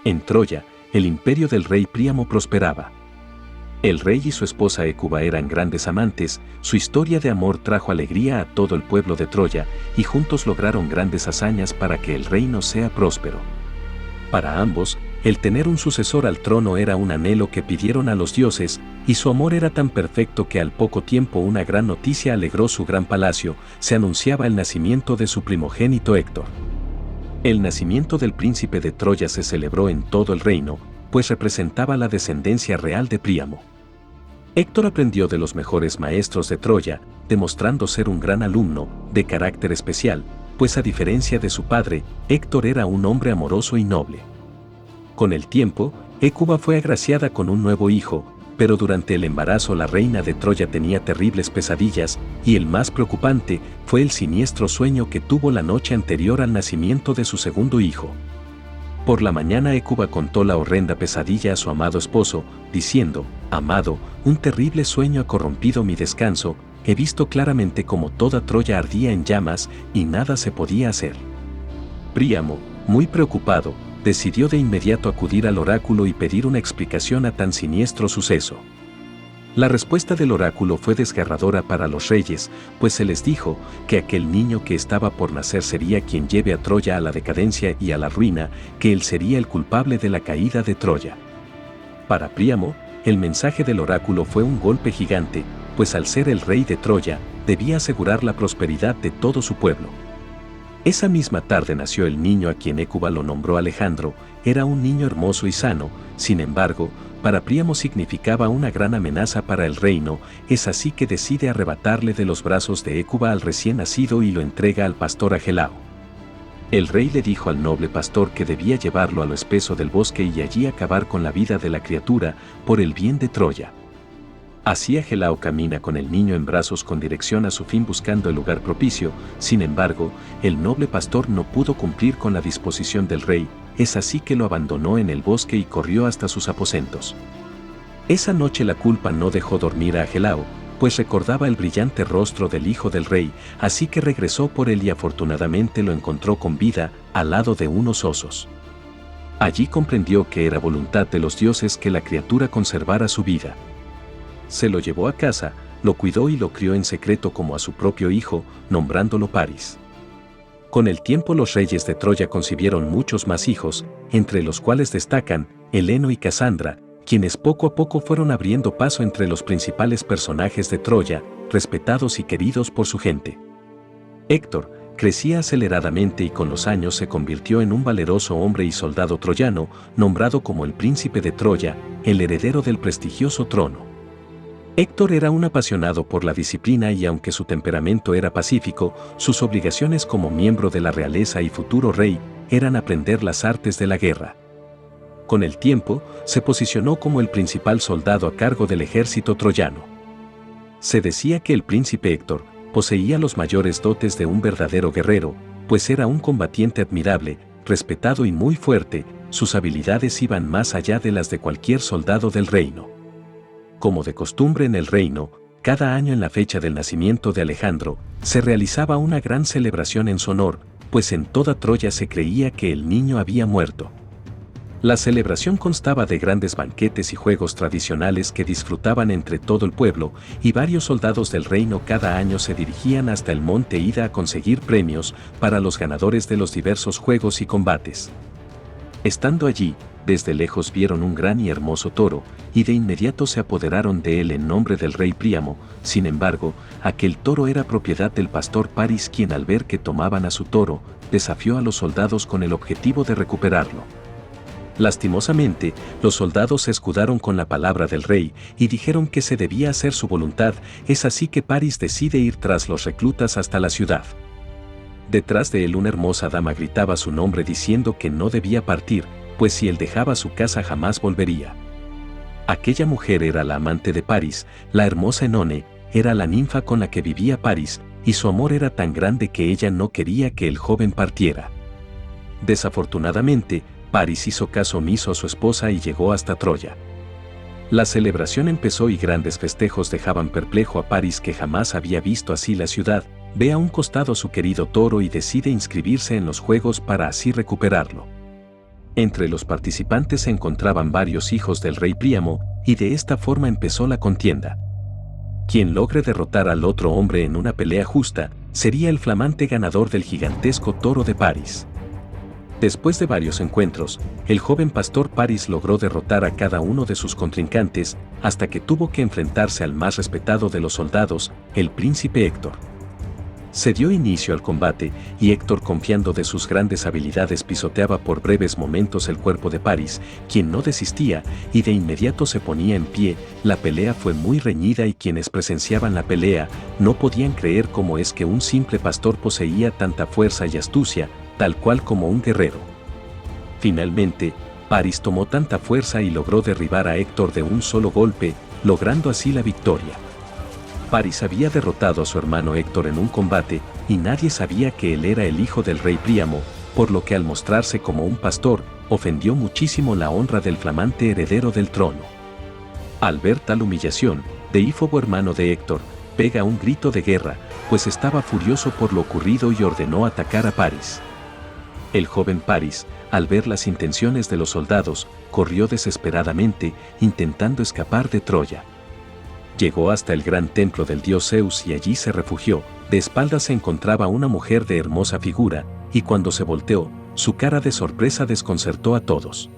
En Troya, el imperio del rey Príamo prosperaba. El rey y su esposa Hécuba eran grandes amantes, su historia de amor trajo alegría a todo el pueblo de Troya, y juntos lograron grandes hazañas para que el reino sea próspero. Para ambos, el tener un sucesor al trono era un anhelo que pidieron a los dioses, y su amor era tan perfecto que al poco tiempo una gran noticia alegró su gran palacio: se anunciaba el nacimiento de su primogénito Héctor. El nacimiento del príncipe de Troya se celebró en todo el reino, pues representaba la descendencia real de Príamo. Héctor aprendió de los mejores maestros de Troya, demostrando ser un gran alumno, de carácter especial, pues a diferencia de su padre, Héctor era un hombre amoroso y noble. Con el tiempo, Hécuba fue agraciada con un nuevo hijo, pero durante el embarazo la reina de Troya tenía terribles pesadillas, y el más preocupante fue el siniestro sueño que tuvo la noche anterior al nacimiento de su segundo hijo. Por la mañana Hécuba contó la horrenda pesadilla a su amado esposo, diciendo: «Amado, un terrible sueño ha corrompido mi descanso, he visto claramente cómo toda Troya ardía en llamas y nada se podía hacer». Príamo, muy preocupado, decidió de inmediato acudir al oráculo y pedir una explicación a tan siniestro suceso. La respuesta del oráculo fue desgarradora para los reyes, pues se les dijo que aquel niño que estaba por nacer sería quien lleve a Troya a la decadencia y a la ruina, que él sería el culpable de la caída de Troya. Para Príamo, el mensaje del oráculo fue un golpe gigante, pues al ser el rey de Troya, debía asegurar la prosperidad de todo su pueblo. Esa misma tarde nació el niño a quien Hécuba lo nombró Alejandro. Era un niño hermoso y sano, sin embargo, para Príamo significaba una gran amenaza para el reino. Es así que decide arrebatarle de los brazos de Hécuba al recién nacido y lo entrega al pastor Agelao. El rey le dijo al noble pastor que debía llevarlo a lo espeso del bosque y allí acabar con la vida de la criatura, por el bien de Troya. Así Agelao camina con el niño en brazos con dirección a su fin buscando el lugar propicio. Sin embargo, el noble pastor no pudo cumplir con la disposición del rey. Es así que lo abandonó en el bosque y corrió hasta sus aposentos. Esa noche la culpa no dejó dormir a Agelao, pues recordaba el brillante rostro del hijo del rey, así que regresó por él y afortunadamente lo encontró con vida, al lado de unos osos. Allí comprendió que era voluntad de los dioses que la criatura conservara su vida. Se lo llevó a casa, lo cuidó y lo crió en secreto como a su propio hijo, nombrándolo Paris. Con el tiempo los reyes de Troya concibieron muchos más hijos, entre los cuales destacan Heleno y Casandra, quienes poco a poco fueron abriendo paso entre los principales personajes de Troya, respetados y queridos por su gente. Héctor crecía aceleradamente y con los años se convirtió en un valeroso hombre y soldado troyano, nombrado como el príncipe de Troya, el heredero del prestigioso trono. Héctor era un apasionado por la disciplina y aunque su temperamento era pacífico, sus obligaciones como miembro de la realeza y futuro rey eran aprender las artes de la guerra. Con el tiempo, se posicionó como el principal soldado a cargo del ejército troyano. Se decía que el príncipe Héctor poseía los mayores dotes de un verdadero guerrero, pues era un combatiente admirable, respetado y muy fuerte. Sus habilidades iban más allá de las de cualquier soldado del reino. Como de costumbre en el reino, cada año en la fecha del nacimiento de Alejandro, se realizaba una gran celebración en su honor, pues en toda Troya se creía que el niño había muerto. La celebración constaba de grandes banquetes y juegos tradicionales que disfrutaban entre todo el pueblo, y varios soldados del reino cada año se dirigían hasta el monte Ida a conseguir premios para los ganadores de los diversos juegos y combates. Estando allí, desde lejos vieron un gran y hermoso toro, y de inmediato se apoderaron de él en nombre del rey Príamo. Sin embargo, aquel toro era propiedad del pastor Paris, quien al ver que tomaban a su toro, desafió a los soldados con el objetivo de recuperarlo. Lastimosamente, los soldados se escudaron con la palabra del rey y dijeron que se debía hacer su voluntad. Es así que Paris decide ir tras los reclutas hasta la ciudad. Detrás de él una hermosa dama gritaba su nombre diciendo que no debía partir, pues si él dejaba su casa jamás volvería. Aquella mujer era la amante de Paris, la hermosa Enone, era la ninfa con la que vivía Paris, y su amor era tan grande que ella no quería que el joven partiera. Desafortunadamente, Paris hizo caso omiso a su esposa y llegó hasta Troya. La celebración empezó y grandes festejos dejaban perplejo a Paris, que jamás había visto así la ciudad. Ve a un costado a su querido toro y decide inscribirse en los juegos para así recuperarlo. Entre los participantes se encontraban varios hijos del rey Príamo, y de esta forma empezó la contienda. Quien logre derrotar al otro hombre en una pelea justa, sería el flamante ganador del gigantesco toro de París. Después de varios encuentros, el joven pastor París logró derrotar a cada uno de sus contrincantes, hasta que tuvo que enfrentarse al más respetado de los soldados, el príncipe Héctor. Se dio inicio al combate, y Héctor, confiando de sus grandes habilidades, pisoteaba por breves momentos el cuerpo de París, quien no desistía, y de inmediato se ponía en pie. La pelea fue muy reñida y quienes presenciaban la pelea no podían creer cómo es que un simple pastor poseía tanta fuerza y astucia, tal cual como un guerrero. Finalmente, París tomó tanta fuerza y logró derribar a Héctor de un solo golpe, logrando así la victoria. París había derrotado a su hermano Héctor en un combate, y nadie sabía que él era el hijo del rey Príamo, por lo que al mostrarse como un pastor, ofendió muchísimo la honra del flamante heredero del trono. Al ver tal humillación, Deífobo, hermano de Héctor, pega un grito de guerra, pues estaba furioso por lo ocurrido y ordenó atacar a París. El joven París, al ver las intenciones de los soldados, corrió desesperadamente, intentando escapar de Troya. Llegó hasta el gran templo del dios Zeus y allí se refugió. De espaldas se encontraba una mujer de hermosa figura, y cuando se volteó, su cara de sorpresa desconcertó a todos.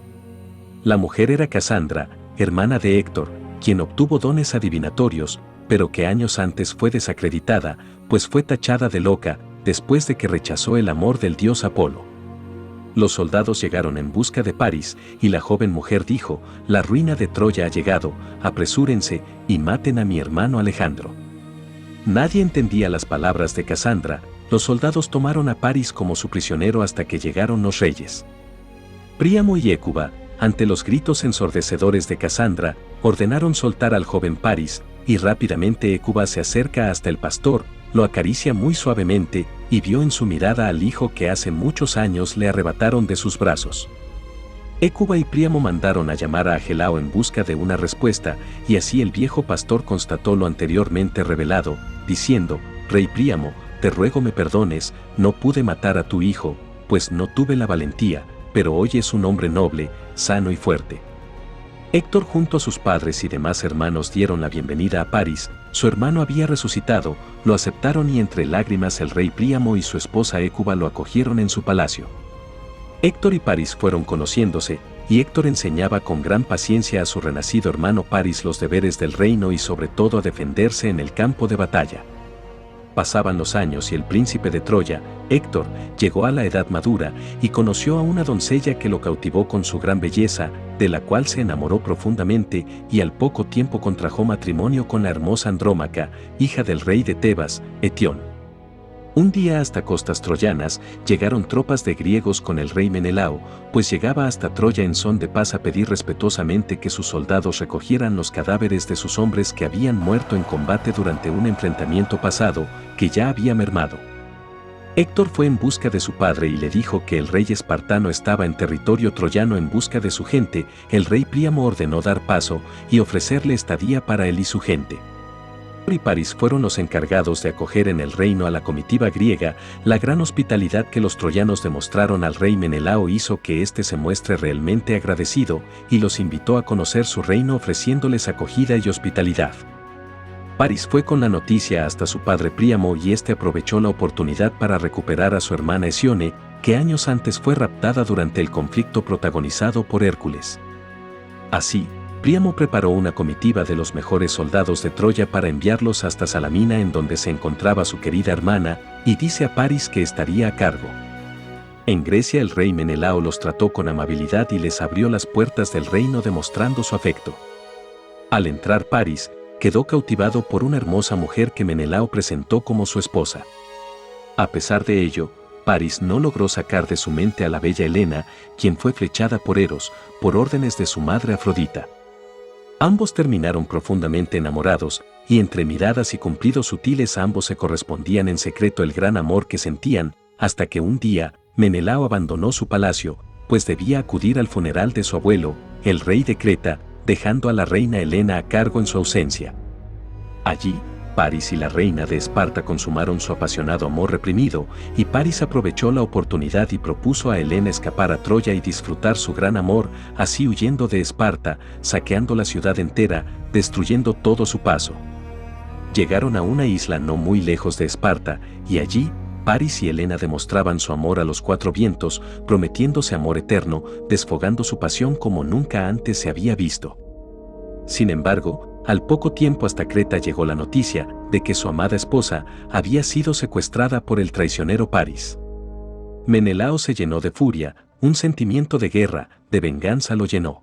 La mujer era Casandra, hermana de Héctor, quien obtuvo dones adivinatorios, pero que años antes fue desacreditada, pues fue tachada de loca, después de que rechazó el amor del dios Apolo. Los soldados llegaron en busca de París, y la joven mujer dijo: «La ruina de Troya ha llegado, apresúrense y maten a mi hermano Alejandro». Nadie entendía las palabras de Casandra. Los soldados tomaron a París como su prisionero hasta que llegaron los reyes. Príamo y Hécuba, ante los gritos ensordecedores de Casandra, ordenaron soltar al joven París, y rápidamente Hécuba se acerca hasta el pastor, lo acaricia muy suavemente, y vio en su mirada al hijo que hace muchos años le arrebataron de sus brazos. Hécuba y Príamo mandaron a llamar a Agelao en busca de una respuesta, y así el viejo pastor constató lo anteriormente revelado, diciendo: «Rey Príamo, te ruego me perdones, no pude matar a tu hijo, pues no tuve la valentía, pero hoy es un hombre noble, sano y fuerte». Héctor junto a sus padres y demás hermanos dieron la bienvenida a París. Su hermano había resucitado, lo aceptaron y entre lágrimas el rey Príamo y su esposa Hécuba lo acogieron en su palacio. Héctor y París fueron conociéndose, y Héctor enseñaba con gran paciencia a su renacido hermano París los deberes del reino y sobre todo a defenderse en el campo de batalla. Pasaban los años y el príncipe de Troya, Héctor, llegó a la edad madura y conoció a una doncella que lo cautivó con su gran belleza, de la cual se enamoró profundamente y al poco tiempo contrajo matrimonio con la hermosa Andrómaca, hija del rey de Tebas, Etión. Un día hasta costas troyanas llegaron tropas de griegos con el rey Menelao, pues llegaba hasta Troya en son de paz a pedir respetuosamente que sus soldados recogieran los cadáveres de sus hombres que habían muerto en combate durante un enfrentamiento pasado, que ya había mermado. Héctor fue en busca de su padre y le dijo que el rey espartano estaba en territorio troyano en busca de su gente. El rey Príamo ordenó dar paso y ofrecerle estadía para él y su gente. Héctor y París fueron los encargados de acoger en el reino a la comitiva griega. La gran hospitalidad que los troyanos demostraron al rey Menelao hizo que éste se muestre realmente agradecido y los invitó a conocer su reino ofreciéndoles acogida y hospitalidad. París fue con la noticia hasta su padre Príamo y éste aprovechó la oportunidad para recuperar a su hermana Hesione, que años antes fue raptada durante el conflicto protagonizado por Hércules. Así, Príamo preparó una comitiva de los mejores soldados de Troya para enviarlos hasta Salamina en donde se encontraba su querida hermana, y dice a París que estaría a cargo. En Grecia el rey Menelao los trató con amabilidad y les abrió las puertas del reino demostrando su afecto. Al entrar París, quedó cautivado por una hermosa mujer que Menelao presentó como su esposa. A pesar de ello, París no logró sacar de su mente a la bella Helena, quien fue flechada por Eros, por órdenes de su madre Afrodita. Ambos terminaron profundamente enamorados, y entre miradas y cumplidos sutiles ambos se correspondían en secreto el gran amor que sentían, hasta que un día, Menelao abandonó su palacio, pues debía acudir al funeral de su abuelo, el rey de Creta, dejando a la reina Helena a cargo en su ausencia. Allí, Paris y la reina de Esparta consumaron su apasionado amor reprimido, y Paris aprovechó la oportunidad y propuso a Helena escapar a Troya y disfrutar su gran amor, así huyendo de Esparta, saqueando la ciudad entera, destruyendo todo su paso. Llegaron a una isla no muy lejos de Esparta, y allí, Paris y Helena demostraban su amor a los cuatro vientos, prometiéndose amor eterno, desfogando su pasión como nunca antes se había visto. Sin embargo, al poco tiempo hasta Creta llegó la noticia de que su amada esposa había sido secuestrada por el traicionero Paris. Menelao se llenó de furia, un sentimiento de guerra, de venganza lo llenó.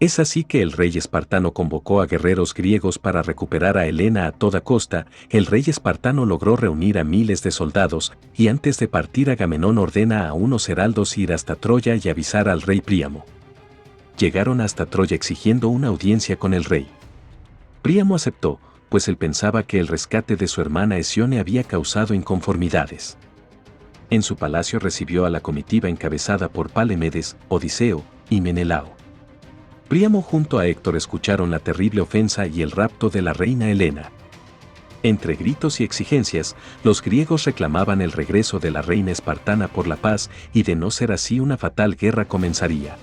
Es así que el rey espartano convocó a guerreros griegos para recuperar a Helena a toda costa. El rey espartano logró reunir a miles de soldados, y antes de partir Agamenón ordena a unos heraldos ir hasta Troya y avisar al rey Príamo. Llegaron hasta Troya exigiendo una audiencia con el rey. Príamo aceptó, pues él pensaba que el rescate de su hermana Hesione había causado inconformidades. En su palacio recibió a la comitiva encabezada por Palamedes, Odiseo y Menelao. Príamo junto a Héctor escucharon la terrible ofensa y el rapto de la reina Helena. Entre gritos y exigencias, los griegos reclamaban el regreso de la reina espartana por la paz, y de no ser así una fatal guerra comenzaría.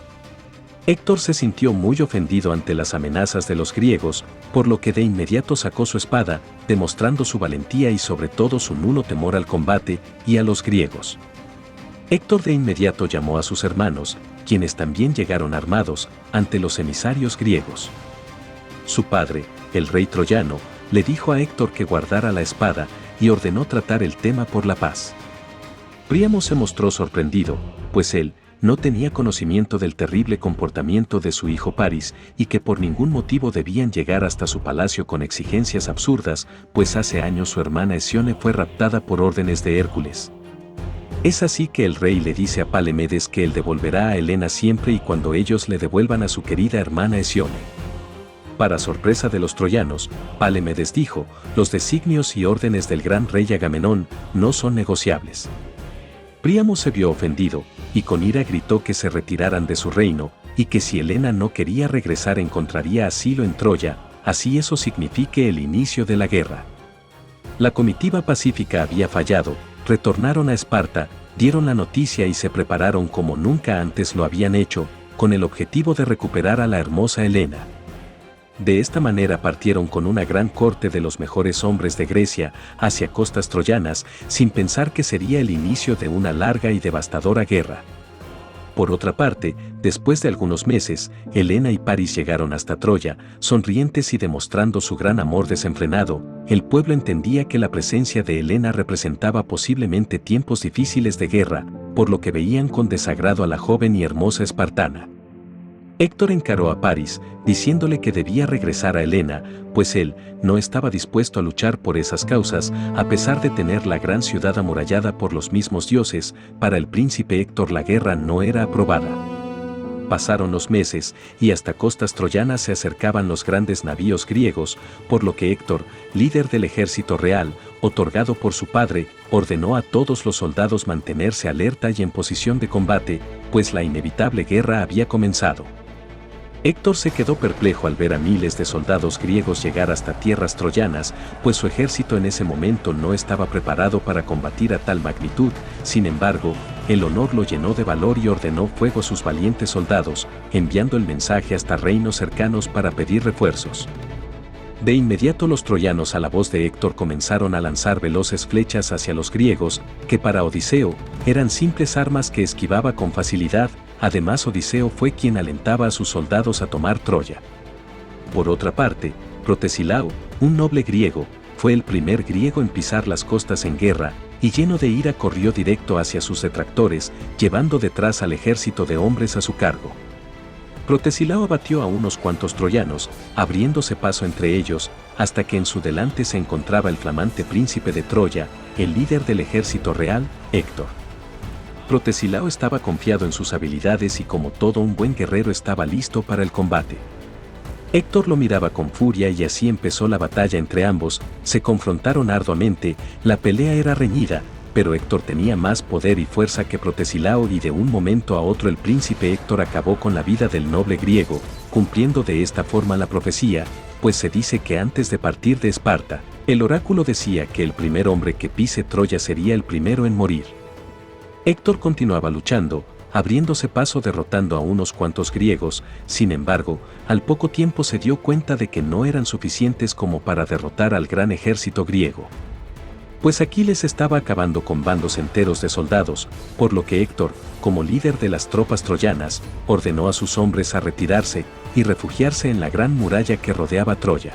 Héctor se sintió muy ofendido ante las amenazas de los griegos, por lo que de inmediato sacó su espada, demostrando su valentía y sobre todo su nulo temor al combate y a los griegos. Héctor de inmediato llamó a sus hermanos, quienes también llegaron armados, ante los emisarios griegos. Su padre, el rey troyano, le dijo a Héctor que guardara la espada y ordenó tratar el tema por la paz. Príamo se mostró sorprendido, pues él no tenía conocimiento del terrible comportamiento de su hijo Paris y que por ningún motivo debían llegar hasta su palacio con exigencias absurdas, pues hace años su hermana Hesione fue raptada por órdenes de Hércules. Es así que el rey le dice a Palamedes que él devolverá a Helena siempre y cuando ellos le devuelvan a su querida hermana Hesione. Para sorpresa de los troyanos, Palamedes dijo: los designios y órdenes del gran rey Agamenón no son negociables. Príamo se vio ofendido, y con ira gritó que se retiraran de su reino, y que si Helena no quería regresar encontraría asilo en Troya, así eso signifique el inicio de la guerra. La comitiva pacífica había fallado, retornaron a Esparta, dieron la noticia y se prepararon como nunca antes lo habían hecho, con el objetivo de recuperar a la hermosa Helena. De esta manera partieron con una gran corte de los mejores hombres de Grecia hacia costas troyanas, sin pensar que sería el inicio de una larga y devastadora guerra. Por otra parte, después de algunos meses, Helena y Paris llegaron hasta Troya, sonrientes y demostrando su gran amor desenfrenado. El pueblo entendía que la presencia de Helena representaba posiblemente tiempos difíciles de guerra, por lo que veían con desagrado a la joven y hermosa espartana. Héctor encaró a Paris, diciéndole que debía regresar a Helena, pues él no estaba dispuesto a luchar por esas causas, a pesar de tener la gran ciudad amurallada por los mismos dioses. Para el príncipe Héctor la guerra no era aprobada. Pasaron los meses, y hasta costas troyanas se acercaban los grandes navíos griegos, por lo que Héctor, líder del ejército real, otorgado por su padre, ordenó a todos los soldados mantenerse alerta y en posición de combate, pues la inevitable guerra había comenzado. Héctor se quedó perplejo al ver a miles de soldados griegos llegar hasta tierras troyanas, pues su ejército en ese momento no estaba preparado para combatir a tal magnitud. Sin embargo, el honor lo llenó de valor y ordenó fuego a sus valientes soldados, enviando el mensaje hasta reinos cercanos para pedir refuerzos. De inmediato los troyanos a la voz de Héctor comenzaron a lanzar veloces flechas hacia los griegos, que para Odiseo eran simples armas que esquivaba con facilidad. Además, Odiseo fue quien alentaba a sus soldados a tomar Troya. Por otra parte, Protesilao, un noble griego, fue el primer griego en pisar las costas en guerra, y lleno de ira corrió directo hacia sus detractores, llevando detrás al ejército de hombres a su cargo. Protesilao abatió a unos cuantos troyanos, abriéndose paso entre ellos, hasta que en su delante se encontraba el flamante príncipe de Troya, el líder del ejército real, Héctor. Protesilao estaba confiado en sus habilidades y como todo un buen guerrero estaba listo para el combate. Héctor lo miraba con furia y así empezó la batalla entre ambos. Se confrontaron arduamente, la pelea era reñida, pero Héctor tenía más poder y fuerza que Protesilao y de un momento a otro el príncipe Héctor acabó con la vida del noble griego, cumpliendo de esta forma la profecía, pues se dice que antes de partir de Esparta, El oráculo decía que el primer hombre que pise Troya sería el primero en morir. Héctor continuaba luchando, abriéndose paso derrotando a unos cuantos griegos. Sin embargo, al poco tiempo se dio cuenta de que no eran suficientes como para derrotar al gran ejército griego. Pues Aquiles estaba acabando con bandos enteros de soldados, por lo que Héctor, como líder de las tropas troyanas, ordenó a sus hombres a retirarse y refugiarse en la gran muralla que rodeaba Troya.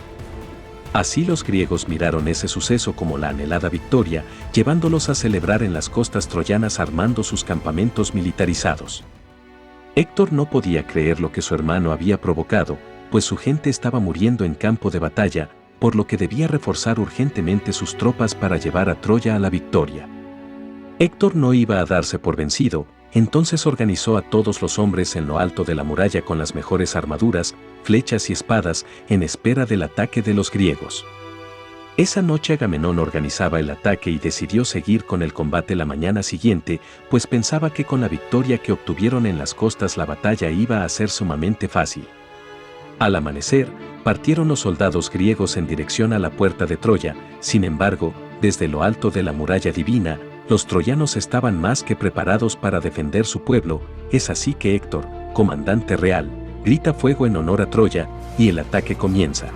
Así los griegos miraron ese suceso como la anhelada victoria, llevándolos a celebrar en las costas troyanas armando sus campamentos militarizados. Héctor no podía creer lo que su hermano había provocado, pues su gente estaba muriendo en campo de batalla, por lo que debía reforzar urgentemente sus tropas para llevar a Troya a la victoria. Héctor no iba a darse por vencido, entonces organizó a todos los hombres en lo alto de la muralla con las mejores armaduras, flechas y espadas, en espera del ataque de los griegos. Esa noche Agamenón organizaba el ataque y decidió seguir con el combate la mañana siguiente, pues pensaba que con la victoria que obtuvieron en las costas la batalla iba a ser sumamente fácil. Al amanecer, partieron los soldados griegos en dirección a la puerta de Troya. Sin embargo, desde lo alto de la muralla divina, los troyanos estaban más que preparados para defender su pueblo. Es así que Héctor, comandante real, grita fuego en honor a Troya, y el ataque comienza.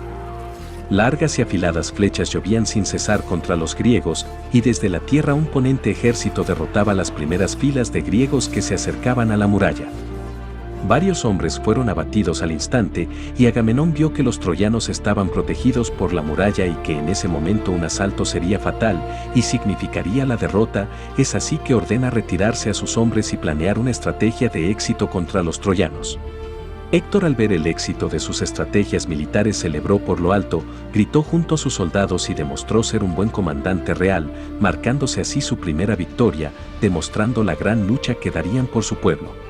Largas y afiladas flechas llovían sin cesar contra los griegos, y desde la tierra un ponente ejército derrotaba las primeras filas de griegos que se acercaban a la muralla. Varios hombres fueron abatidos al instante, y Agamenón vio que los troyanos estaban protegidos por la muralla y que en ese momento un asalto sería fatal y significaría la derrota. Es así que ordena retirarse a sus hombres y planear una estrategia de éxito contra los troyanos. Héctor, al ver el éxito de sus estrategias militares, celebró por lo alto, gritó junto a sus soldados y demostró ser un buen comandante real, marcándose así su primera victoria, demostrando la gran lucha que darían por su pueblo.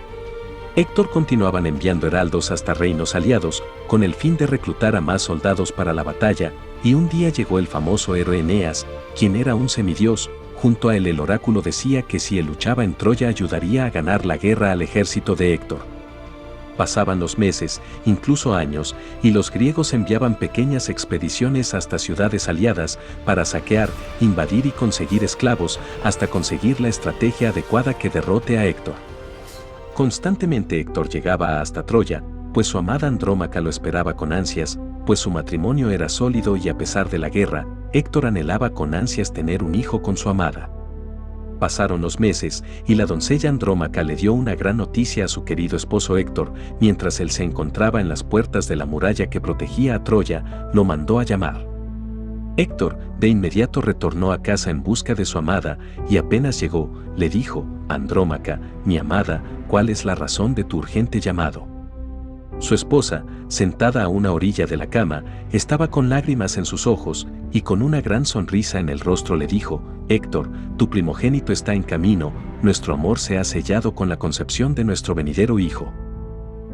Héctor continuaban enviando heraldos hasta reinos aliados, con el fin de reclutar a más soldados para la batalla, y un día llegó el famoso héroe Eneas, quien era un semidios. Junto a él el oráculo decía que si él luchaba en Troya ayudaría a ganar la guerra al ejército de Héctor. Pasaban los meses, incluso años, y los griegos enviaban pequeñas expediciones hasta ciudades aliadas para saquear, invadir y conseguir esclavos, hasta conseguir la estrategia adecuada que derrote a Héctor. Constantemente Héctor llegaba hasta Troya, pues su amada Andrómaca lo esperaba con ansias, pues su matrimonio era sólido y a pesar de la guerra, Héctor anhelaba con ansias tener un hijo con su amada. Pasaron los meses, y la doncella Andrómaca le dio una gran noticia a su querido esposo Héctor. Mientras él se encontraba en las puertas de la muralla que protegía a Troya, lo mandó a llamar. Héctor de inmediato retornó a casa en busca de su amada, y apenas llegó, le dijo: Andrómaca, mi amada, ¿cuál es la razón de tu urgente llamado? Su esposa, sentada a una orilla de la cama, estaba con lágrimas en sus ojos, y con una gran sonrisa en el rostro le dijo: Héctor, tu primogénito está en camino, nuestro amor se ha sellado con la concepción de nuestro venidero hijo.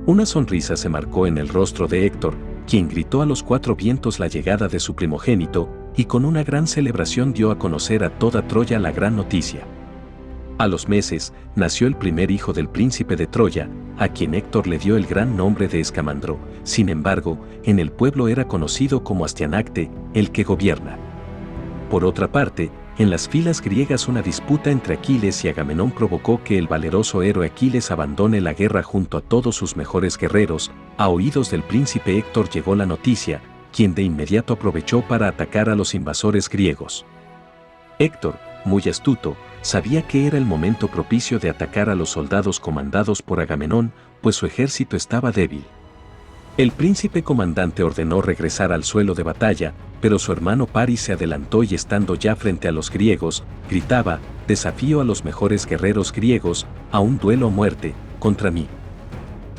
Una sonrisa se marcó en el rostro de Héctor, quien gritó a los cuatro vientos la llegada de su primogénito, y con una gran celebración dio a conocer a toda Troya la gran noticia. A los meses, nació el primer hijo del príncipe de Troya, a quien Héctor le dio el gran nombre de Escamandro. Sin embargo, en el pueblo era conocido como Astianacte, el que gobierna. Por otra parte, en las filas griegas una disputa entre Aquiles y Agamenón provocó que el valeroso héroe Aquiles abandone la guerra junto a todos sus mejores guerreros. A oídos del príncipe Héctor llegó la noticia, quien de inmediato aprovechó para atacar a los invasores griegos. Héctor, muy astuto, sabía que era el momento propicio de atacar a los soldados comandados por Agamenón, pues su ejército estaba débil. El príncipe comandante ordenó regresar al suelo de batalla, pero su hermano Paris se adelantó y estando ya frente a los griegos, gritaba: desafío a los mejores guerreros griegos, a un duelo a muerte, contra mí.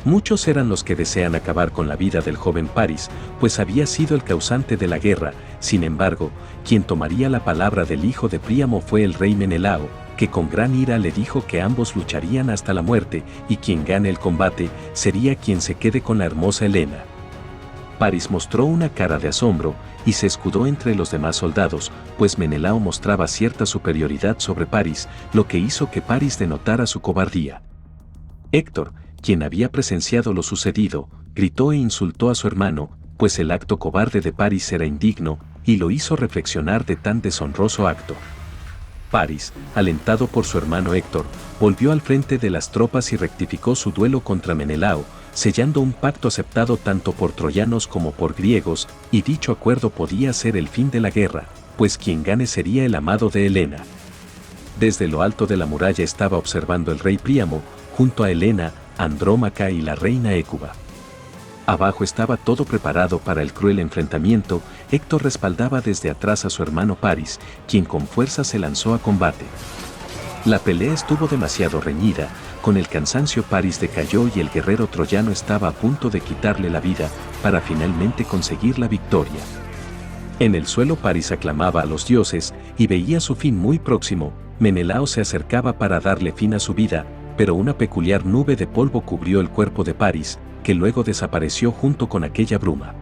Muchos eran los que desean acabar con la vida del joven Paris, pues había sido el causante de la guerra. Sin embargo, quien tomaría la palabra del hijo de Príamo fue el rey Menelao, que con gran ira le dijo que ambos lucharían hasta la muerte, y quien gane el combate sería quien se quede con la hermosa Helena. Paris mostró una cara de asombro, y se escudó entre los demás soldados, pues Menelao mostraba cierta superioridad sobre Paris, lo que hizo que Paris denotara su cobardía. Héctor, quien había presenciado lo sucedido, gritó e insultó a su hermano, pues el acto cobarde de Paris era indigno, y lo hizo reflexionar de tan deshonroso acto. París, alentado por su hermano Héctor, volvió al frente de las tropas y rectificó su duelo contra Menelao, sellando un pacto aceptado tanto por troyanos como por griegos, y dicho acuerdo podía ser el fin de la guerra, pues quien gane sería el amado de Helena. Desde lo alto de la muralla estaba observando el rey Príamo, junto a Helena, Andrómaca y la reina Hécuba. Abajo estaba todo preparado para el cruel enfrentamiento. Héctor respaldaba desde atrás a su hermano París, quien con fuerza se lanzó a combate. La pelea estuvo demasiado reñida, con el cansancio París decayó y el guerrero troyano estaba a punto de quitarle la vida, para finalmente conseguir la victoria. En el suelo París aclamaba a los dioses, y veía su fin muy próximo. Menelao se acercaba para darle fin a su vida, pero una peculiar nube de polvo cubrió el cuerpo de París, que luego desapareció junto con aquella bruma.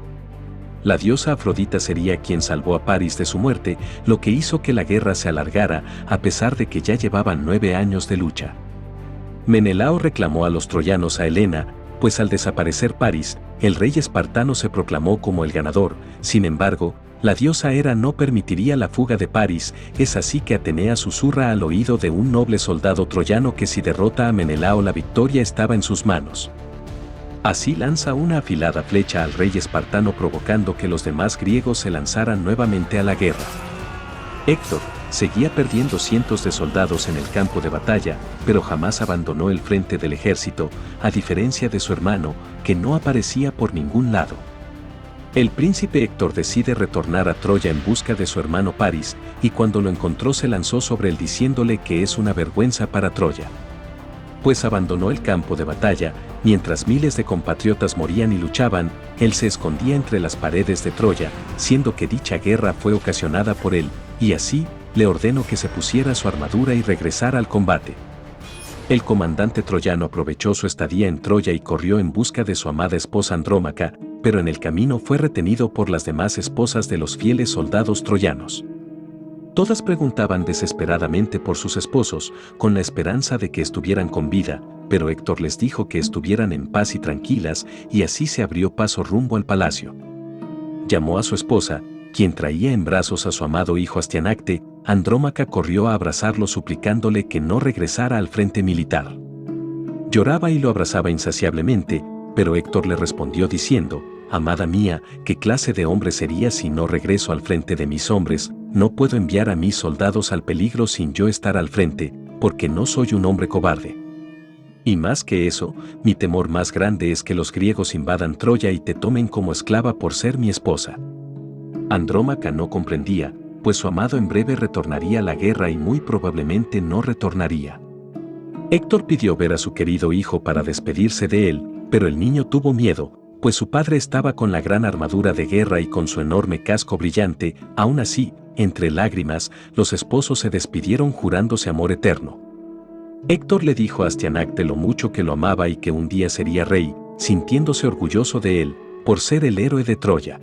La diosa Afrodita sería quien salvó a París de su muerte, lo que hizo que la guerra se alargara, a pesar de que ya llevaban 9 años de lucha. Menelao reclamó a los troyanos a Helena, pues al desaparecer París, el rey espartano se proclamó como el ganador. Sin embargo, la diosa Hera no permitiría la fuga de París. Es así que Atenea susurra al oído de un noble soldado troyano que si derrota a Menelao la victoria estaba en sus manos. Así lanza una afilada flecha al rey espartano provocando que los demás griegos se lanzaran nuevamente a la guerra. Héctor seguía perdiendo cientos de soldados en el campo de batalla, pero jamás abandonó el frente del ejército, a diferencia de su hermano, que no aparecía por ningún lado. El príncipe Héctor decide retornar a Troya en busca de su hermano París, y cuando lo encontró se lanzó sobre él diciéndole que es una vergüenza para Troya. Pues abandonó el campo de batalla, mientras miles de compatriotas morían y luchaban, él se escondía entre las paredes de Troya, siendo que dicha guerra fue ocasionada por él, y así, le ordenó que se pusiera su armadura y regresara al combate. El comandante troyano aprovechó su estadía en Troya y corrió en busca de su amada esposa Andrómaca, pero en el camino fue retenido por las demás esposas de los fieles soldados troyanos. Todas preguntaban desesperadamente por sus esposos, con la esperanza de que estuvieran con vida, pero Héctor les dijo que estuvieran en paz y tranquilas, y así se abrió paso rumbo al palacio. Llamó a su esposa, quien traía en brazos a su amado hijo Astianacte. Andrómaca corrió a abrazarlo suplicándole que no regresara al frente militar. Lloraba y lo abrazaba insaciablemente, pero Héctor le respondió diciendo: «Amada mía, ¿qué clase de hombre sería si no regreso al frente de mis hombres? No puedo enviar a mis soldados al peligro sin yo estar al frente, porque no soy un hombre cobarde. Y más que eso, mi temor más grande es que los griegos invadan Troya y te tomen como esclava por ser mi esposa». Andrómaca no comprendía, pues su amado en breve retornaría a la guerra y muy probablemente no retornaría. Héctor pidió ver a su querido hijo para despedirse de él, pero el niño tuvo miedo, pues su padre estaba con la gran armadura de guerra y con su enorme casco brillante. Aún así, entre lágrimas, los esposos se despidieron jurándose amor eterno. Héctor le dijo a Astianacte lo mucho que lo amaba y que un día sería rey, sintiéndose orgulloso de él, por ser el héroe de Troya.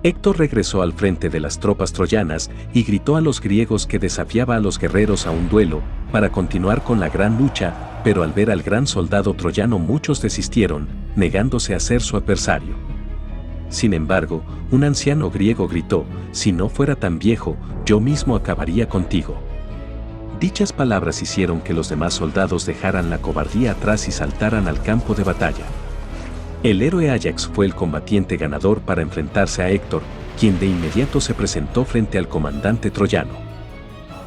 Héctor regresó al frente de las tropas troyanas y gritó a los griegos que desafiaba a los guerreros a un duelo, para continuar con la gran lucha, pero al ver al gran soldado troyano muchos desistieron, negándose a ser su adversario. Sin embargo, un anciano griego gritó: «Si no fuera tan viejo, yo mismo acabaría contigo». Dichas palabras hicieron que los demás soldados dejaran la cobardía atrás y saltaran al campo de batalla. El héroe Áyax fue el combatiente ganador para enfrentarse a Héctor, quien de inmediato se presentó frente al comandante troyano.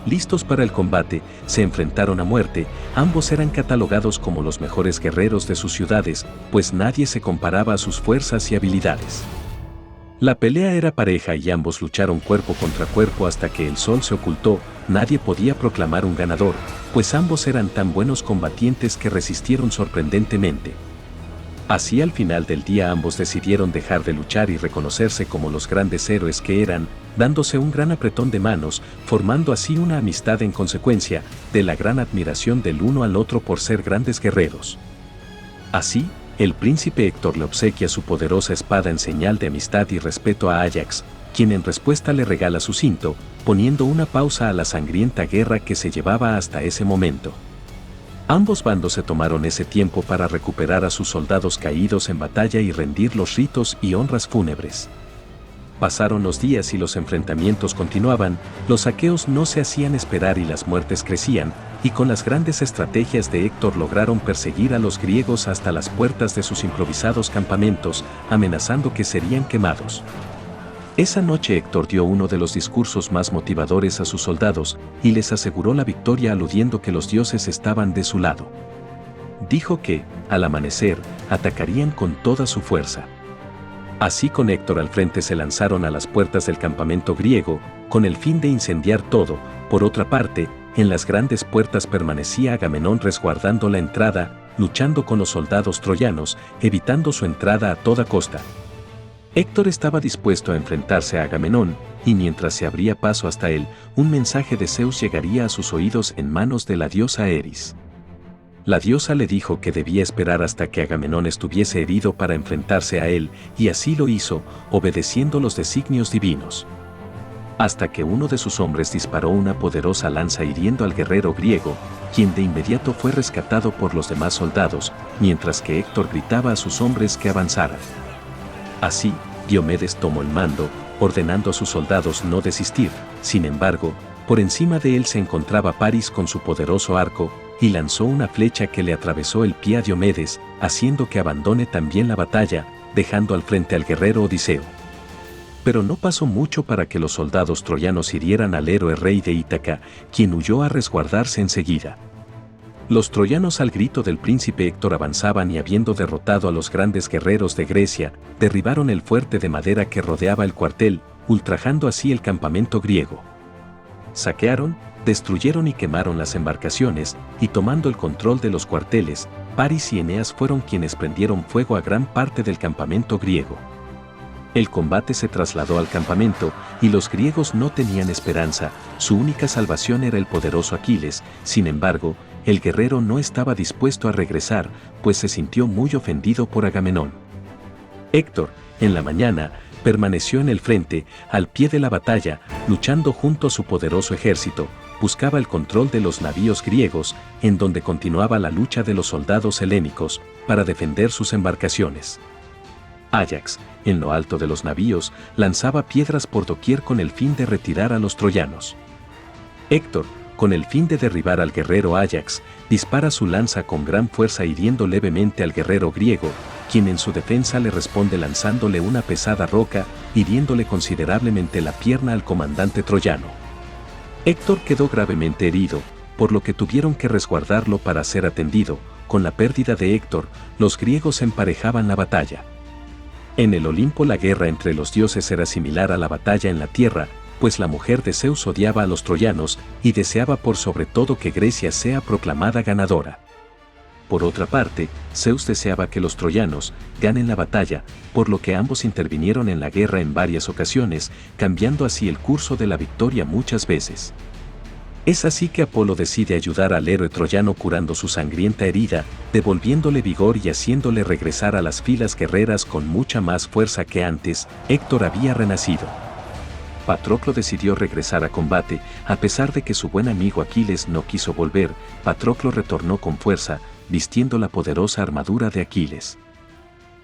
Listos para el combate, se enfrentaron a muerte. Ambos eran catalogados como los mejores guerreros de sus ciudades, pues nadie se comparaba a sus fuerzas y habilidades. La pelea era pareja y ambos lucharon cuerpo contra cuerpo hasta que el sol se ocultó. Nadie podía proclamar un ganador, pues ambos eran tan buenos combatientes que resistieron sorprendentemente. Así al final del día ambos decidieron dejar de luchar y reconocerse como los grandes héroes que eran, dándose un gran apretón de manos, formando así una amistad en consecuencia de la gran admiración del uno al otro por ser grandes guerreros. Así, el príncipe Héctor le obsequia su poderosa espada en señal de amistad y respeto a Áyax, quien en respuesta le regala su cinto, poniendo una pausa a la sangrienta guerra que se llevaba hasta ese momento. Ambos bandos se tomaron ese tiempo para recuperar a sus soldados caídos en batalla y rendir los ritos y honras fúnebres. Pasaron los días y los enfrentamientos continuaban, los saqueos no se hacían esperar y las muertes crecían, y con las grandes estrategias de Héctor lograron perseguir a los griegos hasta las puertas de sus improvisados campamentos, amenazando que serían quemados. Esa noche Héctor dio uno de los discursos más motivadores a sus soldados, y les aseguró la victoria aludiendo que los dioses estaban de su lado. Dijo que, al amanecer, atacarían con toda su fuerza. Así con Héctor al frente se lanzaron a las puertas del campamento griego, con el fin de incendiar todo. Por otra parte, en las grandes puertas permanecía Agamenón resguardando la entrada, luchando con los soldados troyanos, evitando su entrada a toda costa. Héctor estaba dispuesto a enfrentarse a Agamenón, y mientras se abría paso hasta él, un mensaje de Zeus llegaría a sus oídos en manos de la diosa Eris. La diosa le dijo que debía esperar hasta que Agamenón estuviese herido para enfrentarse a él, y así lo hizo, obedeciendo los designios divinos. Hasta que uno de sus hombres disparó una poderosa lanza hiriendo al guerrero griego, quien de inmediato fue rescatado por los demás soldados, mientras que Héctor gritaba a sus hombres que avanzaran. Así, Diomedes tomó el mando, ordenando a sus soldados no desistir. Sin embargo, por encima de él se encontraba Paris con su poderoso arco, y lanzó una flecha que le atravesó el pie a Diomedes, haciendo que abandone también la batalla, dejando al frente al guerrero Odiseo. Pero no pasó mucho para que los soldados troyanos hirieran al héroe rey de Ítaca, quien huyó a resguardarse enseguida. Los troyanos al grito del príncipe Héctor avanzaban y habiendo derrotado a los grandes guerreros de Grecia, derribaron el fuerte de madera que rodeaba el cuartel, ultrajando así el campamento griego. Saquearon, destruyeron y quemaron las embarcaciones, y tomando el control de los cuarteles, Paris y Eneas fueron quienes prendieron fuego a gran parte del campamento griego. El combate se trasladó al campamento, y los griegos no tenían esperanza, su única salvación era el poderoso Aquiles. Sin embargo, el guerrero no estaba dispuesto a regresar, pues se sintió muy ofendido por Agamenón. Héctor, en la mañana, permaneció en el frente, al pie de la batalla, luchando junto a su poderoso ejército, buscaba el control de los navíos griegos, en donde continuaba la lucha de los soldados helénicos, para defender sus embarcaciones. Áyax, en lo alto de los navíos, lanzaba piedras por doquier con el fin de retirar a los troyanos. Héctor, con el fin de derribar al guerrero Áyax, dispara su lanza con gran fuerza hiriendo levemente al guerrero griego, quien en su defensa le responde lanzándole una pesada roca, hiriéndole considerablemente la pierna al comandante troyano. Héctor quedó gravemente herido, por lo que tuvieron que resguardarlo para ser atendido. Con la pérdida de Héctor, los griegos emparejaban la batalla. En el Olimpo la guerra entre los dioses era similar a la batalla en la tierra, pues la mujer de Zeus odiaba a los troyanos y deseaba por sobre todo que Grecia sea proclamada ganadora. Por otra parte, Zeus deseaba que los troyanos ganen la batalla, por lo que ambos intervinieron en la guerra en varias ocasiones, cambiando así el curso de la victoria muchas veces. Es así que Apolo decide ayudar al héroe troyano curando su sangrienta herida, devolviéndole vigor y haciéndole regresar a las filas guerreras con mucha más fuerza que antes. Héctor había renacido. Patroclo decidió regresar a combate, a pesar de que su buen amigo Aquiles no quiso volver. Patroclo retornó con fuerza, vistiendo la poderosa armadura de Aquiles.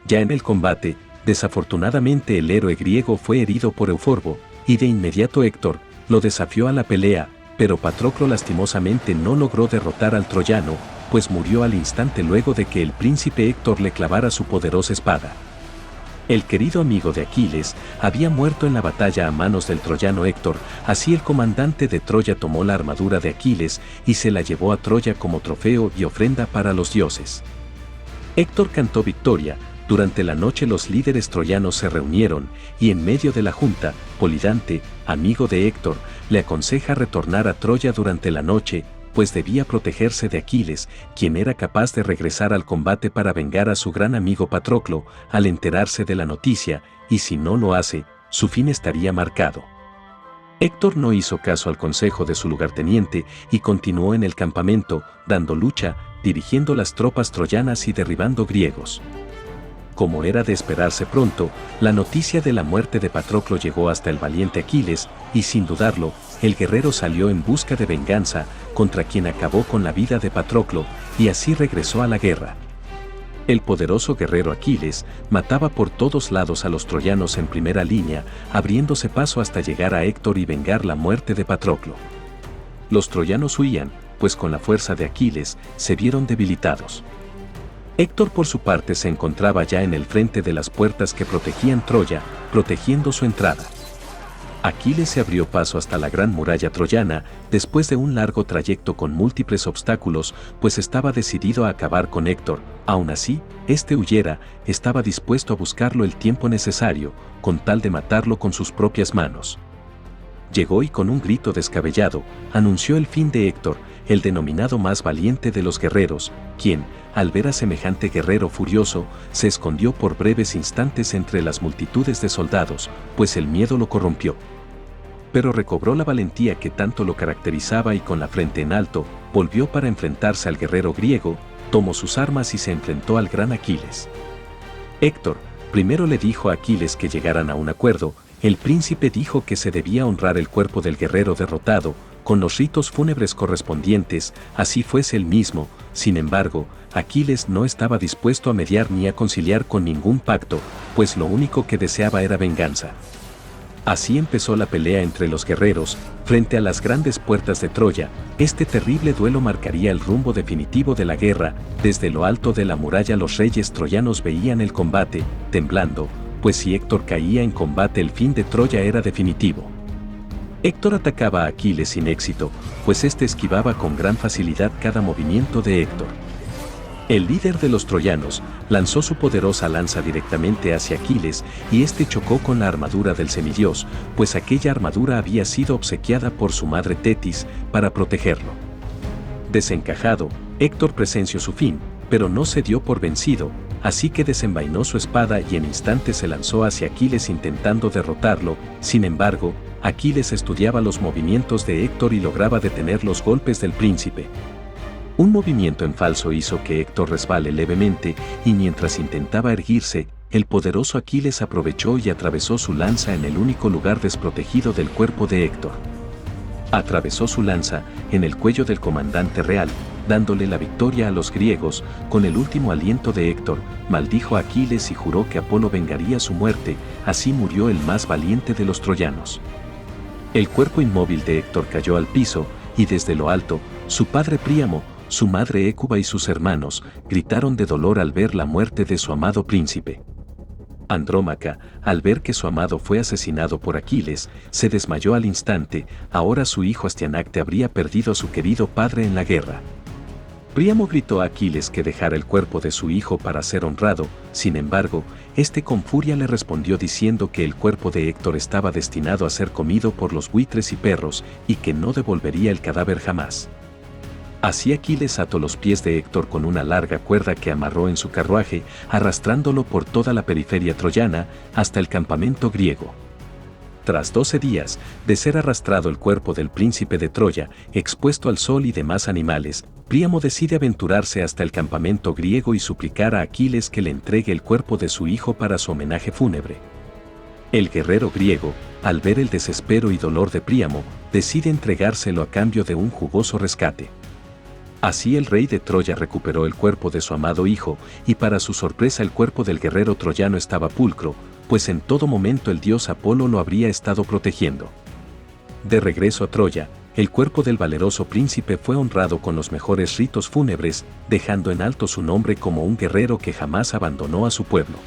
Ya en el combate, desafortunadamente el héroe griego fue herido por Euforbo, y de inmediato Héctor lo desafió a la pelea, pero Patroclo lastimosamente no logró derrotar al troyano, pues murió al instante luego de que el príncipe Héctor le clavara su poderosa espada. El querido amigo de Aquiles había muerto en la batalla a manos del troyano Héctor, así el comandante de Troya tomó la armadura de Aquiles y se la llevó a Troya como trofeo y ofrenda para los dioses. Héctor cantó victoria. Durante la noche los líderes troyanos se reunieron, y en medio de la junta, Polidante, amigo de Héctor, le aconseja retornar a Troya durante la noche, pues debía protegerse de Aquiles, quien era capaz de regresar al combate para vengar a su gran amigo Patroclo, al enterarse de la noticia, y si no lo hace, su fin estaría marcado. Héctor no hizo caso al consejo de su lugarteniente y continuó en el campamento, dando lucha, dirigiendo las tropas troyanas y derribando griegos. Como era de esperarse pronto, la noticia de la muerte de Patroclo llegó hasta el valiente Aquiles, y sin dudarlo, el guerrero salió en busca de venganza contra quien acabó con la vida de Patroclo, y así regresó a la guerra. El poderoso guerrero Aquiles mataba por todos lados a los troyanos en primera línea, abriéndose paso hasta llegar a Héctor y vengar la muerte de Patroclo. Los troyanos huían, pues con la fuerza de Aquiles se vieron debilitados. Héctor por su parte se encontraba ya en el frente de las puertas que protegían Troya, protegiendo su entrada. Aquiles se abrió paso hasta la gran muralla troyana, después de un largo trayecto con múltiples obstáculos, pues estaba decidido a acabar con Héctor. Aún así, este huyera, estaba dispuesto a buscarlo el tiempo necesario, con tal de matarlo con sus propias manos. Llegó y con un grito descabellado, anunció el fin de Héctor, el denominado más valiente de los guerreros, quien, al ver a semejante guerrero furioso, se escondió por breves instantes entre las multitudes de soldados, pues el miedo lo corrompió. Pero recobró la valentía que tanto lo caracterizaba y con la frente en alto, volvió para enfrentarse al guerrero griego, tomó sus armas y se enfrentó al gran Aquiles. Héctor primero le dijo a Aquiles que llegaran a un acuerdo. El príncipe dijo que se debía honrar el cuerpo del guerrero derrotado, con los ritos fúnebres correspondientes, así fuese él mismo. Sin embargo, Aquiles no estaba dispuesto a mediar ni a conciliar con ningún pacto, pues lo único que deseaba era venganza. Así empezó la pelea entre los guerreros, frente a las grandes puertas de Troya. Este terrible duelo marcaría el rumbo definitivo de la guerra. Desde lo alto de la muralla los reyes troyanos veían el combate, temblando, pues si Héctor caía en combate el fin de Troya era definitivo. Héctor atacaba a Aquiles sin éxito, pues éste esquivaba con gran facilidad cada movimiento de Héctor. El líder de los troyanos lanzó su poderosa lanza directamente hacia Aquiles y este chocó con la armadura del semidios, pues aquella armadura había sido obsequiada por su madre Tetis para protegerlo. Desencajado, Héctor presenció su fin, pero no se dio por vencido, así que desenvainó su espada y en instantes se lanzó hacia Aquiles intentando derrotarlo. Sin embargo, Aquiles estudiaba los movimientos de Héctor y lograba detener los golpes del príncipe. Un movimiento en falso hizo que Héctor resbale levemente y mientras intentaba erguirse, el poderoso Aquiles aprovechó y atravesó su lanza en el único lugar desprotegido del cuerpo de Héctor. Atravesó su lanza en el cuello del comandante real, dándole la victoria a los griegos. Con el último aliento de Héctor, maldijo a Aquiles y juró que Apolo vengaría su muerte. Así murió el más valiente de los troyanos. El cuerpo inmóvil de Héctor cayó al piso, y desde lo alto, su padre Príamo, su madre Hécuba y sus hermanos gritaron de dolor al ver la muerte de su amado príncipe. Andrómaca, al ver que su amado fue asesinado por Aquiles, se desmayó al instante. Ahora su hijo Astianacte habría perdido a su querido padre en la guerra. Príamo gritó a Aquiles que dejara el cuerpo de su hijo para ser honrado. Sin embargo, este con furia le respondió diciendo que el cuerpo de Héctor estaba destinado a ser comido por los buitres y perros y que no devolvería el cadáver jamás. Así Aquiles ató los pies de Héctor con una larga cuerda que amarró en su carruaje, arrastrándolo por toda la periferia troyana hasta el campamento griego. Tras 12 días de ser arrastrado el cuerpo del príncipe de Troya, expuesto al sol y demás animales, Príamo decide aventurarse hasta el campamento griego y suplicar a Aquiles que le entregue el cuerpo de su hijo para su homenaje fúnebre. El guerrero griego, al ver el desespero y dolor de Príamo, decide entregárselo a cambio de un jugoso rescate. Así el rey de Troya recuperó el cuerpo de su amado hijo, y para su sorpresa el cuerpo del guerrero troyano estaba pulcro, pues en todo momento el dios Apolo lo habría estado protegiendo. De regreso a Troya, el cuerpo del valeroso príncipe fue honrado con los mejores ritos fúnebres, dejando en alto su nombre como un guerrero que jamás abandonó a su pueblo.